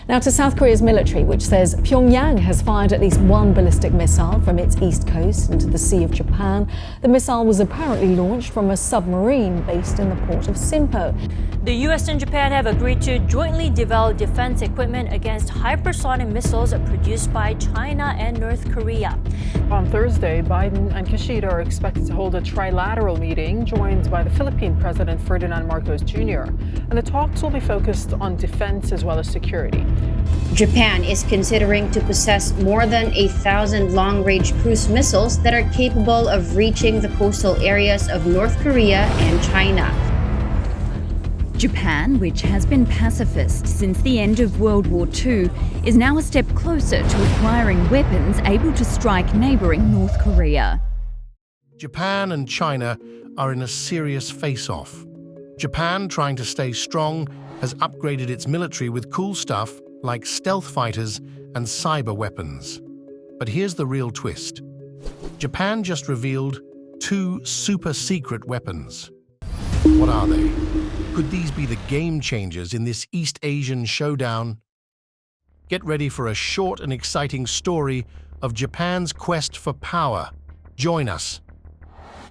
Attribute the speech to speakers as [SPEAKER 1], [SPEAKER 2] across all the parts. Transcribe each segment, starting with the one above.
[SPEAKER 1] Now to South Korea's military, which says Pyongyang has fired at least one ballistic missile from its east coast into the Sea of Japan. The missile was apparently launched from a submarine based in the port of Sinpo.
[SPEAKER 2] The US and Japan have agreed to jointly develop defense equipment against hypersonic missiles produced by China and North Korea.
[SPEAKER 3] On Thursday, Biden and Kishida are expected to hold a trilateral meeting, joined by the Philippine President Ferdinand Marcos Jr. And the talks will be focused on defense as well as security.
[SPEAKER 4] Japan is considering to possess more than 1,000 long-range cruise missiles that are capable of reaching the coastal areas of North Korea and China.
[SPEAKER 5] Japan, which has been pacifist since the end of World War II, is now a step closer to acquiring weapons able to strike neighbouring North Korea.
[SPEAKER 6] Japan and China are in a serious face-off. Japan, trying to stay strong, has upgraded its military with cool stuff like stealth fighters and cyber weapons. But here's the real twist. Japan just revealed 2 super-secret weapons. What are they? Could these be the game changers in this East Asian showdown? Get ready for a short and exciting story of Japan's quest for power. Join us.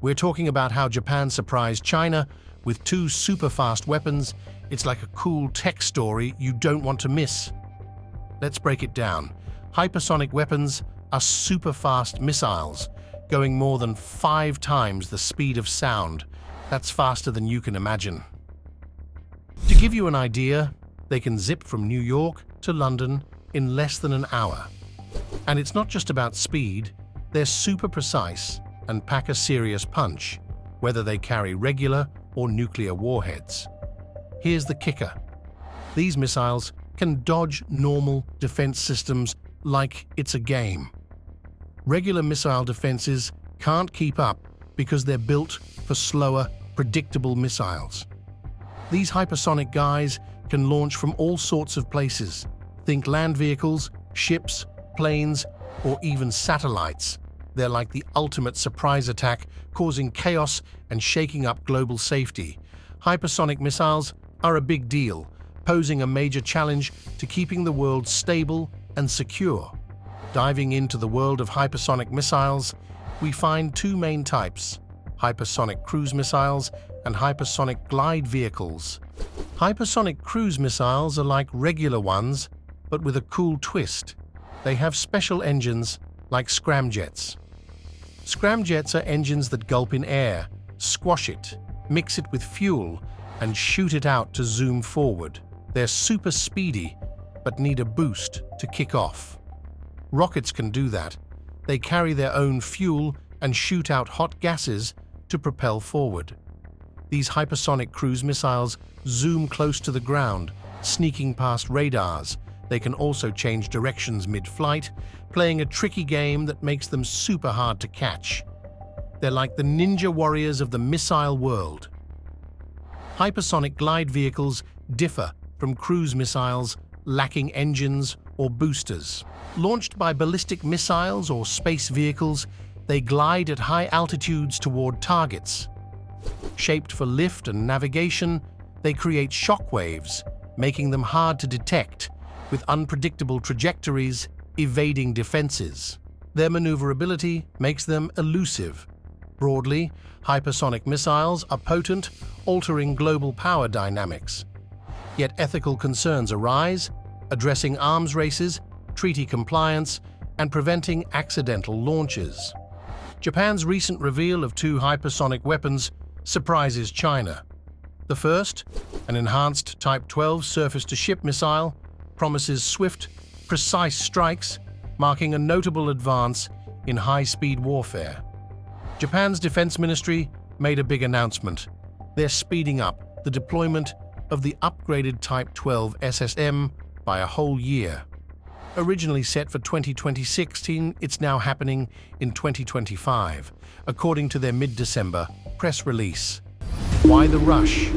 [SPEAKER 6] We're talking about how Japan surprised China with 2 super-fast weapons. It's like a cool tech story you don't want to miss. Let's break it down. Hypersonic weapons are super-fast missiles, going more than 5 times the speed of sound. That's faster than you can imagine. To give you an idea, they can zip from New York to London in less than an hour. And it's not just about speed, they're super precise and pack a serious punch, whether they carry regular or nuclear warheads. Here's the kicker. These missiles can dodge normal defense systems like it's a game. Regular missile defenses can't keep up because they're built for slower, predictable missiles. These hypersonic guys can launch from all sorts of places. Think land vehicles, ships, planes, or even satellites. They're like the ultimate surprise attack, causing chaos and shaking up global safety. Hypersonic missiles are a big deal, posing a major challenge to keeping the world stable and secure. Diving into the world of hypersonic missiles, we find 2 main types: hypersonic cruise missiles and hypersonic glide vehicles. Hypersonic cruise missiles are like regular ones, but with a cool twist. They have special engines like scramjets. Scramjets are engines that gulp in air, squash it, mix it with fuel, and shoot it out to zoom forward. They're super speedy, but need a boost to kick off. Rockets can do that. They carry their own fuel and shoot out hot gases to propel forward. These hypersonic cruise missiles zoom close to the ground, sneaking past radars. They can also change directions mid-flight, playing a tricky game that makes them super hard to catch. They're like the ninja warriors of the missile world. Hypersonic glide vehicles differ from cruise missiles, lacking engines or boosters. Launched by ballistic missiles or space vehicles, they glide at high altitudes toward targets. Shaped for lift and navigation, they create shock waves, making them hard to detect, with unpredictable trajectories evading defenses. Their maneuverability makes them elusive. Broadly, hypersonic missiles are potent, altering global power dynamics. Yet ethical concerns arise, addressing arms races, treaty compliance, and preventing accidental launches. Japan's recent reveal of 2 hypersonic weapons surprises China. The first, an enhanced Type 12 surface-to-ship missile, promises swift, precise strikes, marking a notable advance in high-speed warfare. Japan's defense ministry made a big announcement. They're speeding up the deployment of the upgraded Type 12 SSM by a whole year. Originally set for 2026, it's now happening in 2025, according to their mid-December press release. Why the rush?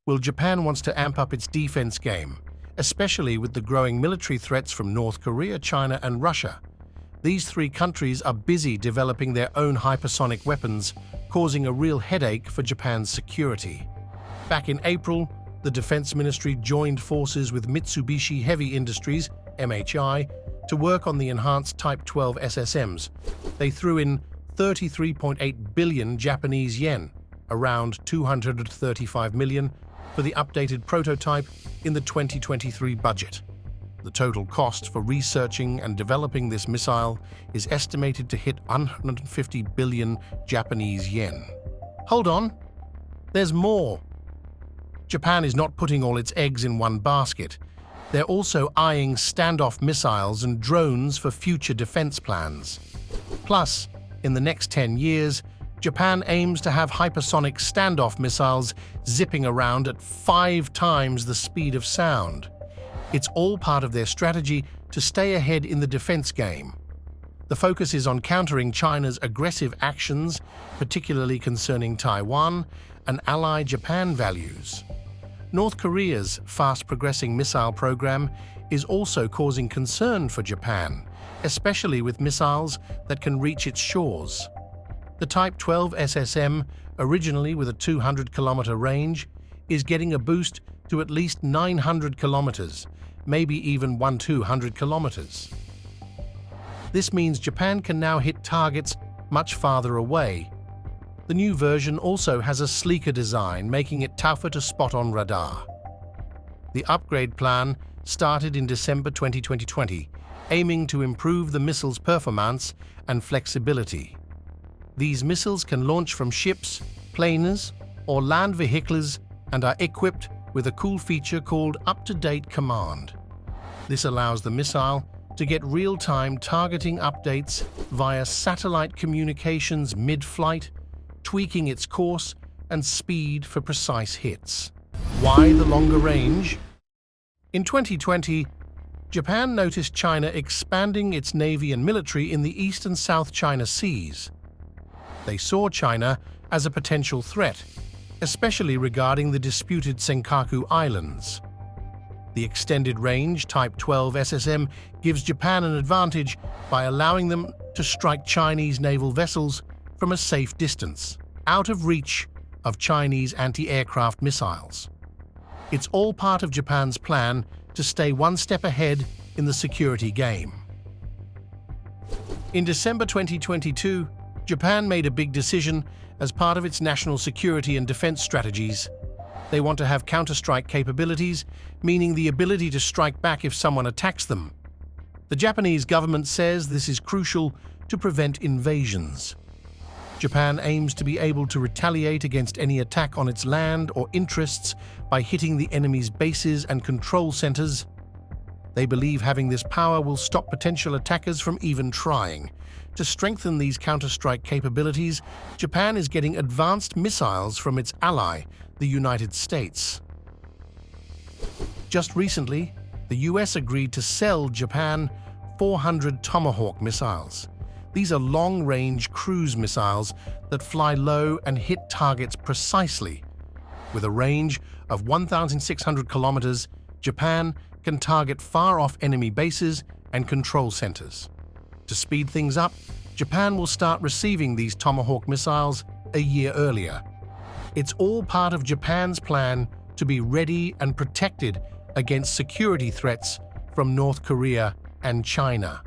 [SPEAKER 6] Well, Japan wants to amp up its defense game, especially with the growing military threats from North Korea, China, and Russia. These 3 countries are busy developing their own hypersonic weapons, causing a real headache for Japan's security. Back in April, the Defense Ministry joined forces with Mitsubishi Heavy Industries, MHI, to work on the enhanced Type 12 SSMs. They threw in 33.8 billion Japanese yen, around 235 million, for the updated prototype in the 2023 budget. The total cost for researching and developing this missile is estimated to hit 150 billion Japanese yen. Hold on, there's more. Japan is not putting all its eggs in one basket. They're also eyeing standoff missiles and drones for future defense plans. Plus, in the next 10 years, Japan aims to have hypersonic standoff missiles zipping around at 5 times the speed of sound. It's all part of their strategy to stay ahead in the defense game. The focus is on countering China's aggressive actions, particularly concerning Taiwan and ally Japan values. North Korea's fast-progressing missile program is also causing concern for Japan, especially with missiles that can reach its shores. The Type 12 SSM, originally with a 200-kilometer range, is getting a boost to at least 900 kilometers, maybe even 200 kilometers. This means Japan can now hit targets much farther away. The new version also has a sleeker design, making it tougher to spot on radar. The upgrade plan started in December 2020, aiming to improve the missile's performance and flexibility. These missiles can launch from ships, planers, or land vehicles and are equipped with a cool feature called Up-to-Date Command. This allows the missile to get real-time targeting updates via satellite communications mid-flight, tweaking its course and speed for precise hits. Why the longer range? In 2020, Japan noticed China expanding its navy and military in the East and South China Seas. They saw China as a potential threat, especially regarding the disputed Senkaku Islands. The extended-range Type 12 SSM gives Japan an advantage by allowing them to strike Chinese naval vessels from a safe distance, out of reach of Chinese anti-aircraft missiles. It's all part of Japan's plan to stay one step ahead in the security game. In December 2022, Japan made a big decision as part of its national security and defense strategies. They want to have counter-strike capabilities, meaning the ability to strike back if someone attacks them. The Japanese government says this is crucial to prevent invasions. Japan aims to be able to retaliate against any attack on its land or interests by hitting the enemy's bases and control centers. They believe having this power will stop potential attackers from even trying. To strengthen these counter-strike capabilities, Japan is getting advanced missiles from its ally, the United States. Just recently, the US agreed to sell Japan 400 Tomahawk missiles. These are long-range cruise missiles that fly low and hit targets precisely. With a range of 1,600 kilometers, Japan can target far-off enemy bases and control centers. To speed things up, Japan will start receiving these Tomahawk missiles a year earlier. It's all part of Japan's plan to be ready and protected against security threats from North Korea and China.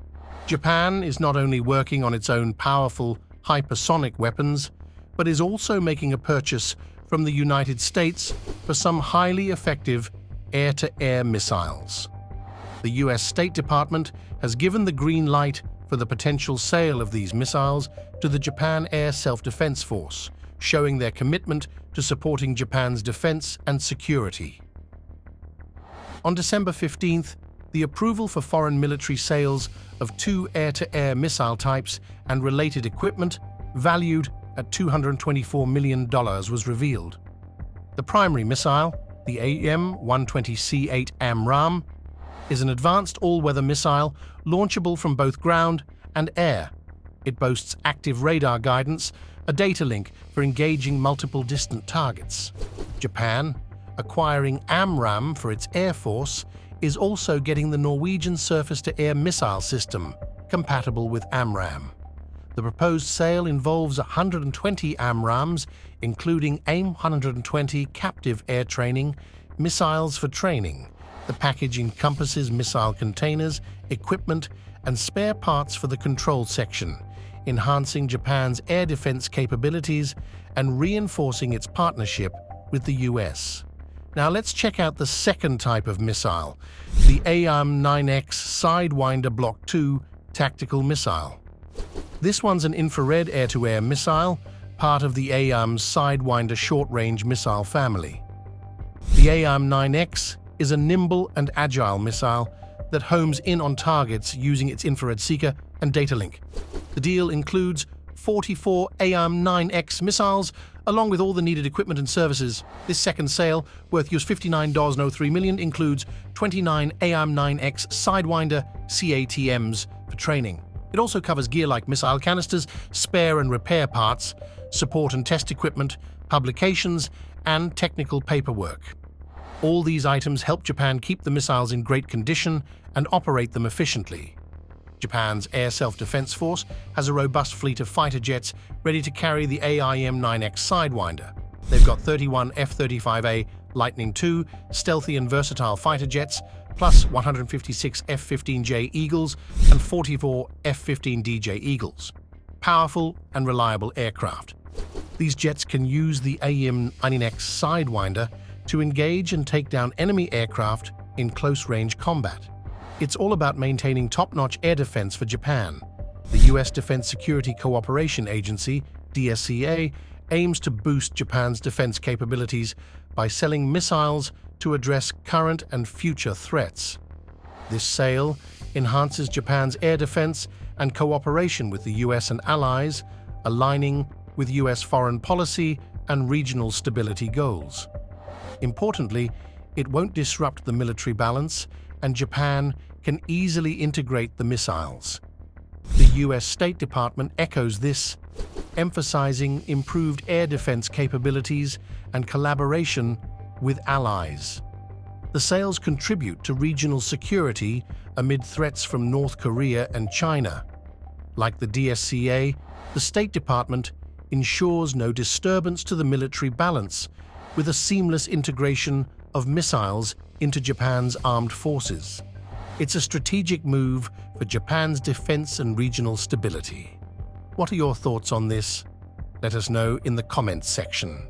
[SPEAKER 6] Japan is not only working on its own powerful hypersonic weapons, but is also making a purchase from the United States for some highly effective air-to-air missiles. The US State Department has given the green light for the potential sale of these missiles to the Japan Air Self-Defense Force, showing their commitment to supporting Japan's defense and security. On December 15th, the approval for foreign military sales of 2 air-to-air missile types and related equipment, valued at $224 million, was revealed. The primary missile, the AIM-120C8 AMRAAM, is an advanced all-weather missile launchable from both ground and air. It boasts active radar guidance, a data link for engaging multiple distant targets. Japan, acquiring AMRAAM for its air force, is also getting the Norwegian surface-to-air missile system, compatible with AMRAAM. The proposed sale involves 120 AMRAAMs, including AIM-120 captive air training, Missiles for training. The package encompasses missile containers, equipment, and spare parts for the control section, enhancing Japan's air defense capabilities and reinforcing its partnership with the US. Now let's check out the second type of missile, the AIM-9X Sidewinder Block II tactical missile. This one's an infrared air-to-air missile, part of the AIM Sidewinder short-range missile family. The AIM-9X is a nimble and agile missile that homes in on targets using its infrared seeker and data link. The deal includes 44 AIM-9X missiles, along with all the needed equipment and services. This second sale, worth $59.03 million, includes 29 AIM-9X Sidewinder CATMs for training. It also covers gear like missile canisters, spare and repair parts, support and test equipment, publications, and technical paperwork. All these items help Japan keep the missiles in great condition and operate them efficiently. Japan's Air Self-Defense Force has a robust fleet of fighter jets ready to carry the AIM-9X Sidewinder. They've got 31 F-35A Lightning II stealthy and versatile fighter jets, plus 156 F-15J Eagles and 44 F-15DJ Eagles. Powerful and reliable aircraft. These jets can use the AIM-9X Sidewinder to engage and take down enemy aircraft in close-range combat. It's all about maintaining top-notch air defense for Japan. The U.S. Defense Security Cooperation Agency, DSCA, aims to boost Japan's defense capabilities by selling missiles to address current and future threats. This sale enhances Japan's air defense and cooperation with the U.S. and allies, aligning with U.S. foreign policy and regional stability goals. Importantly, it won't disrupt the military balance, and Japan can easily integrate the missiles. The U.S. State Department echoes this, emphasizing improved air defense capabilities and collaboration with allies. The sales contribute to regional security amid threats from North Korea and China. Like the DSCA, the State Department ensures no disturbance to the military balance with a seamless integration of missiles into Japan's armed forces. It's a strategic move for Japan's defense and regional stability. What are your thoughts on this? Let us know in the comments section.